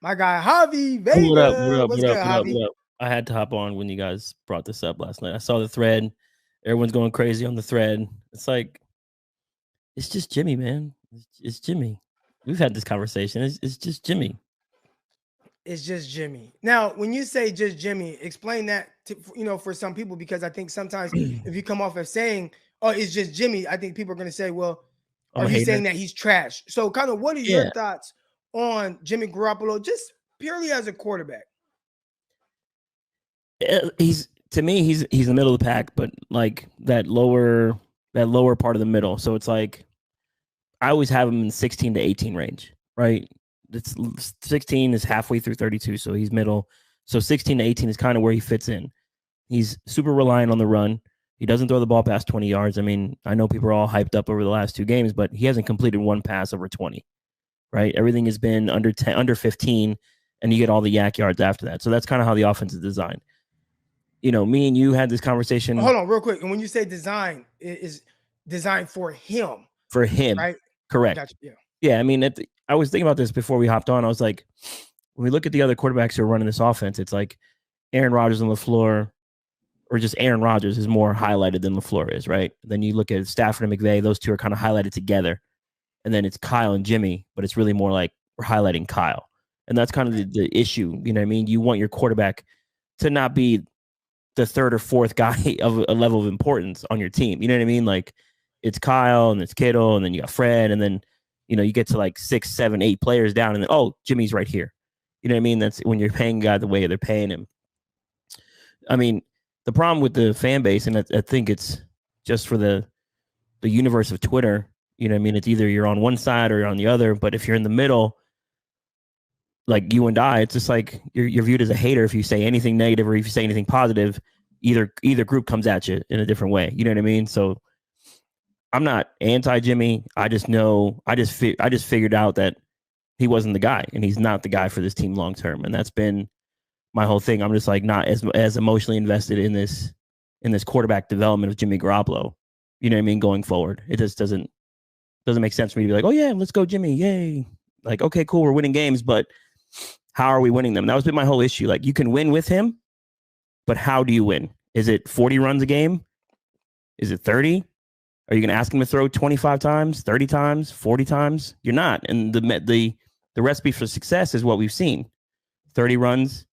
My guy Javi What up? What Vega. up? What's What good, up? What up? Javi? What up? I had to hop on when you guys brought this up last night. I saw the thread. Everyone's going crazy on the thread. It's like it's just Jimmy, man. It's Jimmy. We've had this conversation. It's just Jimmy. It's just Jimmy. Now, when you say just Jimmy, explain that to, for some people, because I think sometimes if you come off as saying, "Oh, it's just Jimmy," I think people are going to say, "Well, I'm are a you hater. saying that he's trash?" So, kind of, what are your Yeah, thoughts on Jimmy Garoppolo, just purely as a quarterback? he's to me he's the middle of the pack, but like that lower part of the middle. So it's like I always have him in 16 to 18 range, right? It's 16 is halfway through 32, so he's middle. So 16 to 18 is kind of where he fits in. He's super reliant on the run. He doesn't throw the ball past 20 yards. I mean, I know people are all hyped up over the last two games, but he hasn't completed one pass over 20, right? Everything has been under 10, under 15, and you get all the yak yards after that. So that's kind of how the offense is designed. Me and you had this conversation Hold on, real quick. And when you say design, it is designed for him, for him. right? Correct. Gotcha. Yeah. Yeah, I mean, I was thinking about this before we hopped on. I was like, when we look at the other quarterbacks who are running this offense, it's like Aaron Rodgers and LaFleur, or just Aaron Rodgers is more highlighted than LaFleur is, right? Then you look at Stafford and McVay; those two are kind of highlighted together. And then it's Kyle and Jimmy, but it's really more like we're highlighting Kyle. And that's kind of the issue. You know what I mean? You want your quarterback to not be the third or fourth guy of a level of importance on your team. You know what I mean? Like it's Kyle and it's Kittle, and then you got Fred, and then you get to like 6, 7, 8 players down, and then Jimmy's right here. You know what I mean? That's when you're paying a guy the way they're paying him. I mean, the problem with the fan base, and I think it's just for the universe of Twitter. You know what I mean? It's either you're on one side or you're on the other. But if you're in the middle, like you and I, it's just like you're viewed as a hater if you say anything negative or if you say anything positive. Either group comes at you in a different way. You know what I mean? So I'm not anti Jimmy. I just know I just figured out that he wasn't the guy, and he's not the guy for this team long term. And that's been my whole thing. I'm just like not as emotionally invested in this quarterback development of Jimmy Garoppolo. You know what I mean? Going forward, it just doesn't make sense for me to be like, oh yeah, let's go Jimmy, yay! Like, okay, cool, we're winning games, but how are we winning them? That was been my whole issue. Like, you can win with him, but how do you win? Is it 40 runs a game? Is it 30? Are you going to ask him to throw 25 times, 30 times, 40 times? You're not. And the recipe for success is what we've seen: 30 runs,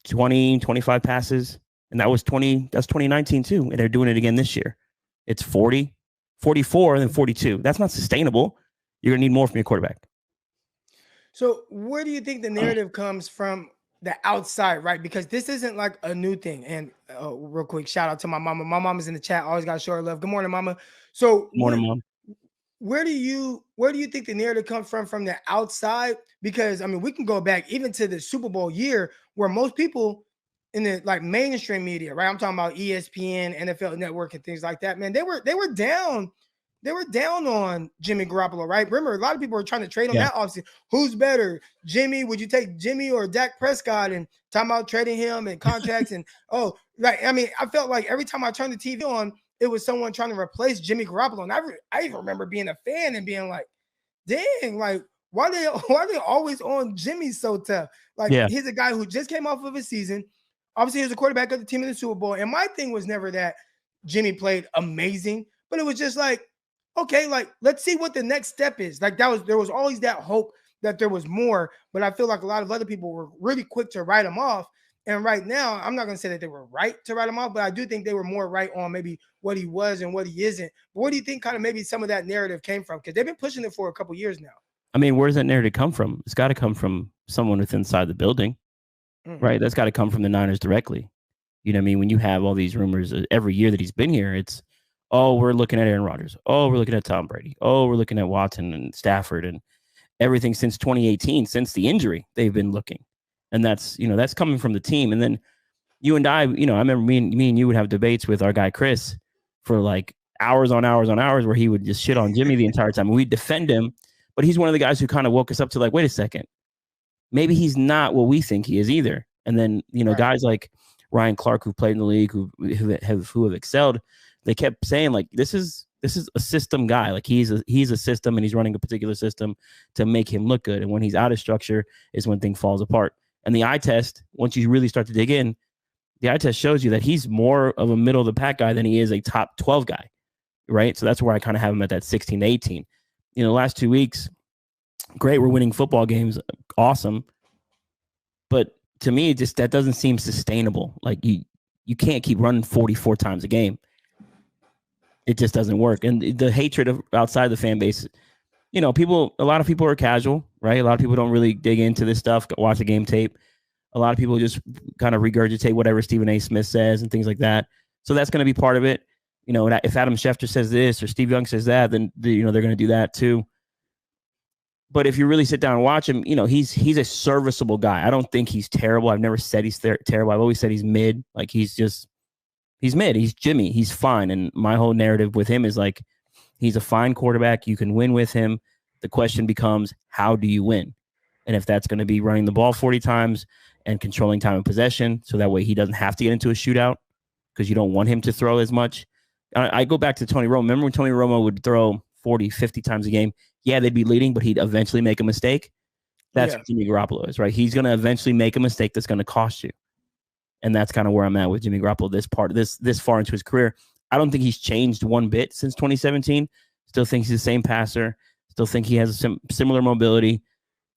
20, 25 passes, and that's 2019 too, and they're doing it again this year. It's 40, 44, and then 42. That's not sustainable. You're going to need more from your quarterback. So, where do you think the narrative comes from the outside, right? Because this isn't like a new thing. And real quick, shout out to my mama. My mama's in the chat. Always got to show her love. Good morning, mama. So, Morning, Mom. where do you think the narrative comes from the outside? Because I mean, we can go back even to the Super Bowl year where most people in the like mainstream media, right? I'm talking about ESPN, NFL Network, and things like that. Man, they were down. They were down on Jimmy Garoppolo, right? Remember, a lot of people were trying to trade him that offseason. Who's better, Jimmy? Would you take Jimmy or Dak Prescott? And talking about trading him and contracts and I mean, I felt like every time I turned the TV on, it was someone trying to replace Jimmy Garoppolo. And I even remember being a fan and being like, dang, like, why are they always on Jimmy so tough? Like, he's a guy who just came off of a season. Obviously, he was a quarterback of the team in the Super Bowl. And my thing was never that Jimmy played amazing, but it was just like, okay, like, let's see what the next step is. Like, there was always that hope that there was more, but I feel like a lot of other people were really quick to write him off. And right now, I'm not going to say that they were right to write him off, but I do think they were more right on maybe what he was and what he isn't. But where do you think kind of maybe some of that narrative came from? Because they've been pushing it for a couple years now. I mean, where does that narrative come from? It's got to come from someone within inside the building, right? That's got to come from the Niners directly. You know what I mean? When you have all these rumors every year that he's been here, it's, oh, we're looking at Aaron Rodgers. Oh, we're looking at Tom Brady. Oh, we're looking at Watson and Stafford and everything since 2018, since the injury, they've been looking. And that's coming from the team. And then you and I remember me and you would have debates with our guy Chris for like hours on hours on hours where he would just shit on Jimmy the entire time. And we'd defend him, but he's one of the guys who kind of woke us up to like, wait a second, maybe he's not what we think he is either. And then, guys like Ryan Clark, who played in the league, who have excelled, they kept saying like, this is This is a system guy. Like he's a system, and he's running a particular system to make him look good. And when he's out of structure is when things falls apart. And the eye test, once you really start to dig in, the eye test shows you that he's more of a middle of the pack guy than he is a top 12 guy, right? So that's where I kind of have him at that 16 to 18. You know, the last 2 weeks, great, we're winning football games, awesome. But to me, just that doesn't seem sustainable. Like you can't keep running 44 times a game. It just doesn't work. And the hatred of outside the fan base, you know, a lot of people are casual, right? A lot of people don't really dig into this stuff, watch the game tape. A lot of people just kind of regurgitate whatever Stephen A. Smith says and things like that. So that's going to be part of it. You know, if Adam Schefter says this or Steve Young says that, then they're going to do that too. But if you really sit down and watch him, you know, he's a serviceable guy. I don't think he's terrible. I've never said he's terrible. I've always said he's mid. Like he's mid. He's Jimmy. He's fine. And my whole narrative with him is like, he's a fine quarterback. You can win with him. The question becomes, how do you win? And if that's going to be running the ball 40 times and controlling time of possession, so that way he doesn't have to get into a shootout because you don't want him to throw as much. I go back to Tony Romo. Remember when Tony Romo would throw 40, 50 times a game? Yeah, they'd be leading, but he'd eventually make a mistake. That's what Jimmy Garoppolo is, right? He's going to eventually make a mistake that's going to cost you. And that's kind of where I'm at with Jimmy Garoppolo this far into his career. I don't think he's changed one bit since 2017. Still think he's the same passer. Still think he has a similar mobility.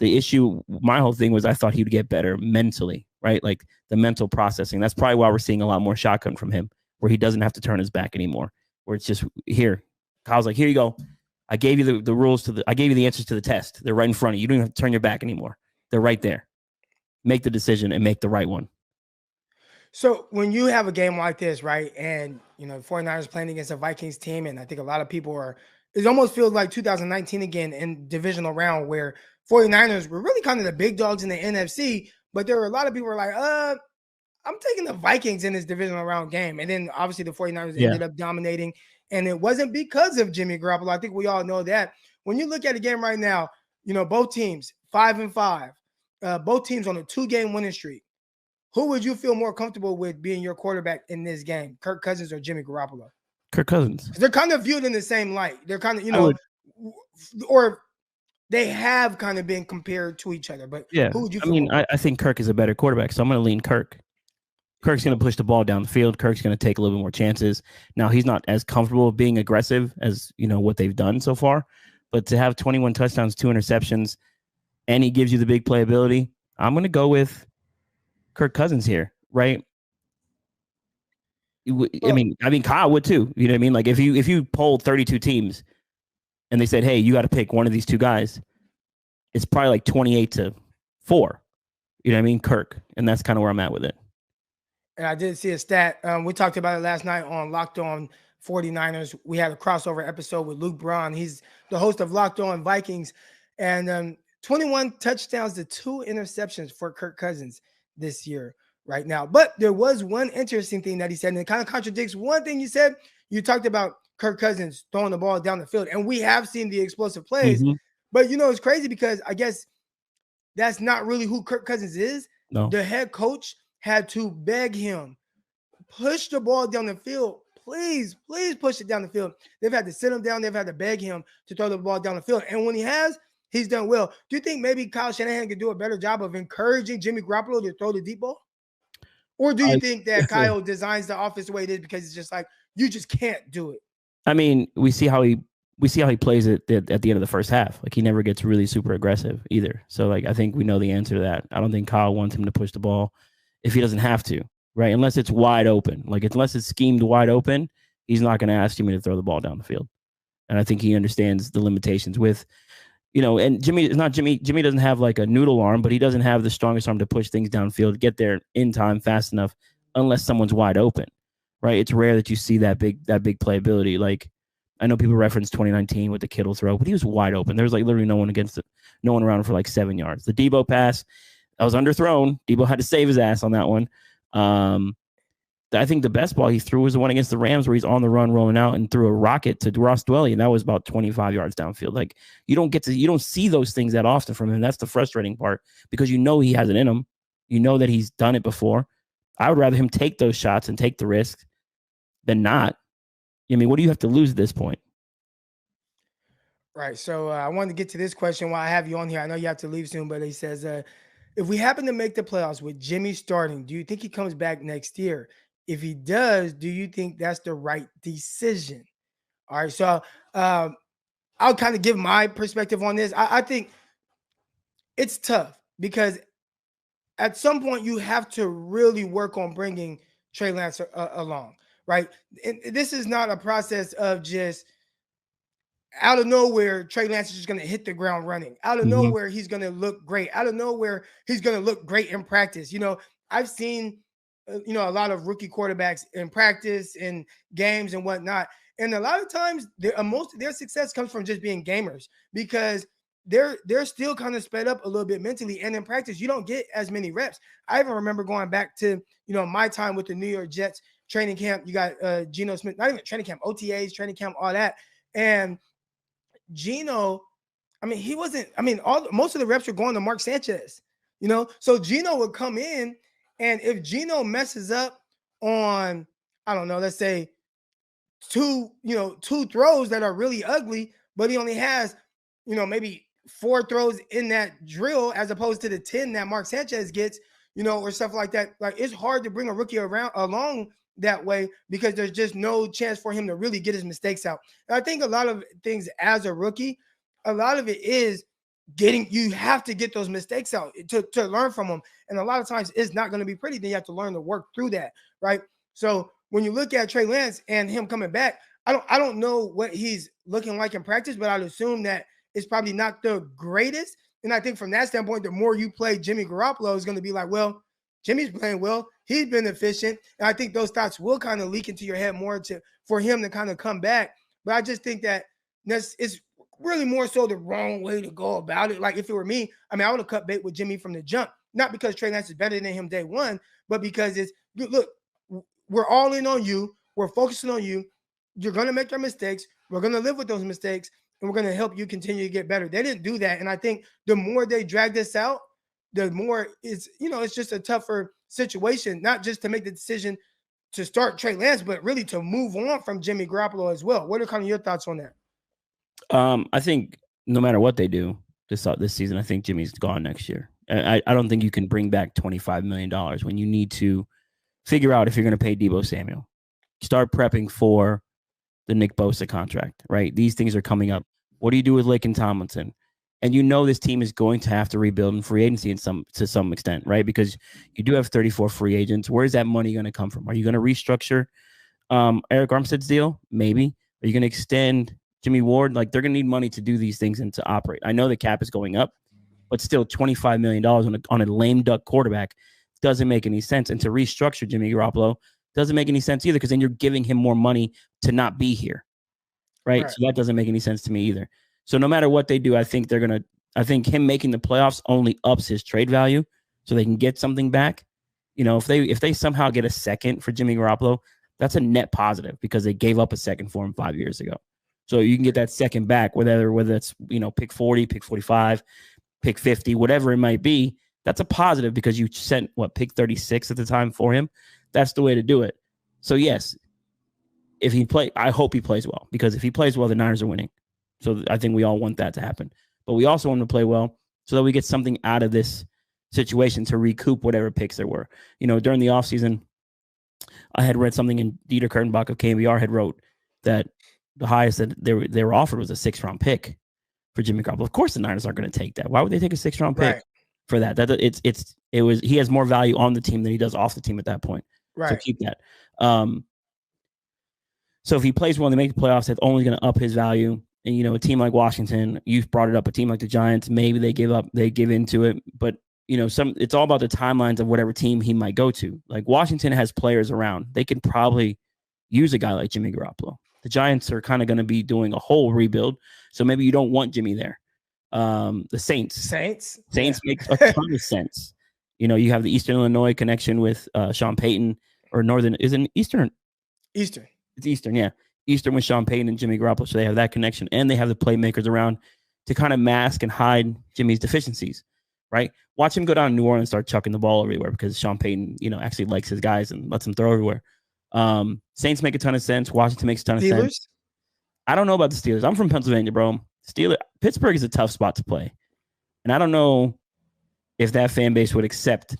The issue, my whole thing was I thought he would get better mentally, right? Like the mental processing. That's probably why we're seeing a lot more shotgun from him, where he doesn't have to turn his back anymore, where it's just here. Kyle's like, here you go. I gave you the rules I gave you the answers to the test. They're right in front of you. You don't even have to turn your back anymore. They're right there. Make the decision and make the right one. So when you have a game like this, right, and, you know, 49ers playing against a Vikings team, and I think a lot of people it almost feels like 2019 again in divisional round where 49ers were really kind of the big dogs in the NFC, but there were a lot of people who were like, I'm taking the Vikings in this divisional round game. And then obviously the 49ers ended up dominating, and it wasn't because of Jimmy Garoppolo. I think we all know that. When you look at the game right now, you know, both teams 5-5, both teams on a 2-game winning streak. Who would you feel more comfortable with being your quarterback in this game, Kirk Cousins or Jimmy Garoppolo? Kirk Cousins. They're kind of viewed in the same light. They're kind of, you know, or they have kind of been compared to each other. But yeah, who would you feel more? I think Kirk is a better quarterback, so I'm going to lean Kirk. Kirk's going to push the ball down the field. Kirk's going to take a little bit more chances. Now, he's not as comfortable being aggressive as, you know, what they've done so far. But to have 21 touchdowns, 2 interceptions, and he gives you the big playability, I'm going to go with Kirk Cousins here, right? I mean, Kyle would too. You know what I mean? Like if you polled 32 teams and they said, hey, you got to pick one of these two guys, it's probably like 28-4. You know what I mean? Kirk. And that's kind of where I'm at with it. And I did see a stat. We talked about it last night on Locked On 49ers. We had a crossover episode with Luke Braun. He's the host of Locked On Vikings. And 21 touchdowns to 2 interceptions for Kirk Cousins this year right now. But there was one interesting thing that he said, and it kind of contradicts one thing you said. You talked about Kirk Cousins throwing the ball down the field, and we have seen the explosive plays. Mm-hmm. But, you know, it's crazy because I guess that's not really who Kirk Cousins is. No. The head coach had to beg him, push the ball down the field. Please push it down the field. They've had to sit him down. They've had to beg him to throw the ball down the field. And when he has, he's done well. Do you think maybe Kyle Shanahan could do a better job of encouraging Jimmy Garoppolo to throw the deep ball? Or do you think that Kyle designs the offense the way it is because it's just like, you just can't do it? I mean, we see how he plays it at the end of the first half. Like he never gets really super aggressive either. So like, I think we know the answer to that. I don't think Kyle wants him to push the ball if he doesn't have to, right? Unless it's wide open. Like unless it's schemed wide open, he's not going to ask Jimmy to throw the ball down the field. And I think he understands the limitations with, you know, and Jimmy doesn't have like a noodle arm, but he doesn't have the strongest arm to push things downfield, get there in time fast enough, unless someone's wide open, right? It's rare that you see that big playability. Like I know people reference 2019 with the Kittle throw, but he was wide open. There was like literally no one around for like 7 yards. The Debo pass, that was underthrown. Debo had to save his ass on that one. I think the best ball he threw was the one against the Rams where he's on the run rolling out and threw a rocket to Ross Dwelley, and that was about 25 yards downfield. Like you don't see those things that often from him. That's the frustrating part because you know he has it in him. You know that he's done it before. I would rather him take those shots and take the risk than not. I mean, what do you have to lose at this point? Right. So I wanted to get to this question while I have you on here. I know you have to leave soon, but he says, if we happen to make the playoffs with Jimmy starting, do you think he comes back next year? If he does, do you think that's the right decision? All right. So I'll kind of give my perspective on this. I think it's tough because at some point you have to really work on bringing Trey Lance along, right? And this is not a process of just out of nowhere, Trey Lance is just going to hit the ground running. Out of Mm-hmm. nowhere, he's going to look great. Out of nowhere, he's going to look great in practice. I've seen, a lot of rookie quarterbacks in practice and games and whatnot. And a lot of times, most of their success comes from just being gamers because they're still kind of sped up a little bit mentally. And in practice, you don't get as many reps. I even remember going back to my time with the New York Jets training camp. You got Geno Smith, not even training camp, OTAs, training camp, all that, and Geno, he wasn't. Most of the reps were going to Mark Sanchez. So Geno would come in, and if Geno messes up on, I don't know, let's say two throws that are really ugly, but he only has, maybe 4 throws in that drill as opposed to the 10 that Mark Sanchez gets, or stuff like that. Like, it's hard to bring a rookie along that way because there's just no chance for him to really get his mistakes out. And I think a lot of things as a rookie, a lot of it is you have to get those mistakes out to learn from them. And a lot of times it's not going to be pretty. Then you have to learn to work through that. Right. So when you look at Trey Lance and him coming back, I don't know what he's looking like in practice, but I'd assume that it's probably not the greatest. And I think from that standpoint, the more you play Jimmy Garoppolo is going to be like, well, Jimmy's playing well. He's been efficient. And I think those thoughts will kind of leak into your head more for him to kind of come back. But I just think that it's really more so the wrong way to go about it. Like, if it were me, I would have cut bait with Jimmy from the jump. Not because Trey Lance is better than him day one, but because look, we're all in on you. We're focusing on you. You're going to make your mistakes. We're going to live with those mistakes, and we're going to help you continue to get better. They didn't do that. And I think the more they drag this out, the more it's just a tougher situation, not just to make the decision to start Trey Lance, but really to move on from Jimmy Garoppolo as well. What are kind of your thoughts on that? I think no matter what they do this season, I think Jimmy's gone next year. I don't think you can bring back $25 million when you need to figure out if you're going to pay Deebo Samuel. Start prepping for the Nick Bosa contract, right? These things are coming up. What do you do with Laken Tomlinson? And this team is going to have to rebuild in free agency to some extent, right? Because you do have 34 free agents. Where's that money going to come from? Are you going to restructure Eric Armstead's deal? Maybe. Are you going to extend Jimmy Ward? Like, they're going to need money to do these things and to operate. I know the cap is going up, but still $25 million on a lame duck quarterback doesn't make any sense. And to restructure Jimmy Garoppolo doesn't make any sense either, because then you're giving him more money to not be here, right? So that doesn't make any sense to me either. So no matter what they do, I think him making the playoffs only ups his trade value, so they can get something back. If they somehow get a second for Jimmy Garoppolo, that's a net positive because they gave up a second for him 5 years ago. So you can get that second back, whether it's pick 40, pick 45, pick 50, whatever it might be. That's a positive because you sent pick 36 at the time for him. That's the way to do it. So yes, I hope he plays well, because if he plays well, the Niners are winning. So I think we all want that to happen. But we also want him to play well so that we get something out of this situation to recoup whatever picks there were. During the offseason, I had read something, in Dieter Kurtenbach of KNBR had wrote that the highest that they were offered was a 6th-round pick for Jimmy Garoppolo. Of course, the Niners aren't going to take that. Why would they take a 6th-round pick for that? He has more value on the team than he does off the team at that point. Right. So keep that. So if he plays well and they make the playoffs, that's only going to up his value. And, a team like Washington, you've brought it up, a team like the Giants, maybe they give into it. But, it's all about the timelines of whatever team he might go to. Like, Washington has players around. They can probably use a guy like Jimmy Garoppolo. The Giants are kind of going to be doing a whole rebuild. So maybe you don't want Jimmy there. The Saints make a ton of sense. You have the Eastern Illinois connection with Sean Payton, or Northern, is it Eastern? Eastern. It's Eastern, yeah. Eastern with Sean Payton and Jimmy Garoppolo. So they have that connection, and they have the playmakers around to kind of mask and hide Jimmy's deficiencies, right? Watch him go down to New Orleans and start chucking the ball everywhere, because Sean Payton, actually likes his guys and lets them throw everywhere. Saints make a ton of sense. Washington makes a ton of sense. I don't know about the Steelers. I'm from Pennsylvania, bro. Pittsburgh is a tough spot to play. And I don't know if that fan base would accept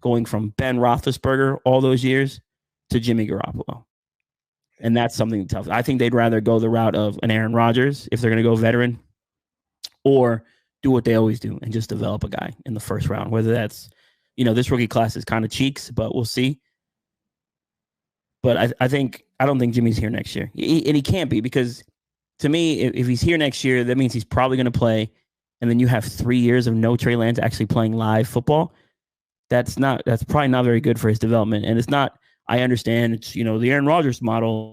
going from Ben Roethlisberger all those years to Jimmy Garoppolo. And that's something tough. I think they'd rather go the route of an Aaron Rodgers if they're going to go veteran, or do what they always do and just develop a guy in the first round. Whether that's, this rookie class is kind of cheeks, but we'll see. But I don't think Jimmy's here next year. And he can't be, because to me, if he's here next year, that means he's probably going to play. And then you have 3 years of no Trey Lance actually playing live football. That's probably not very good for his development. And it's not, I understand it's, the Aaron Rodgers model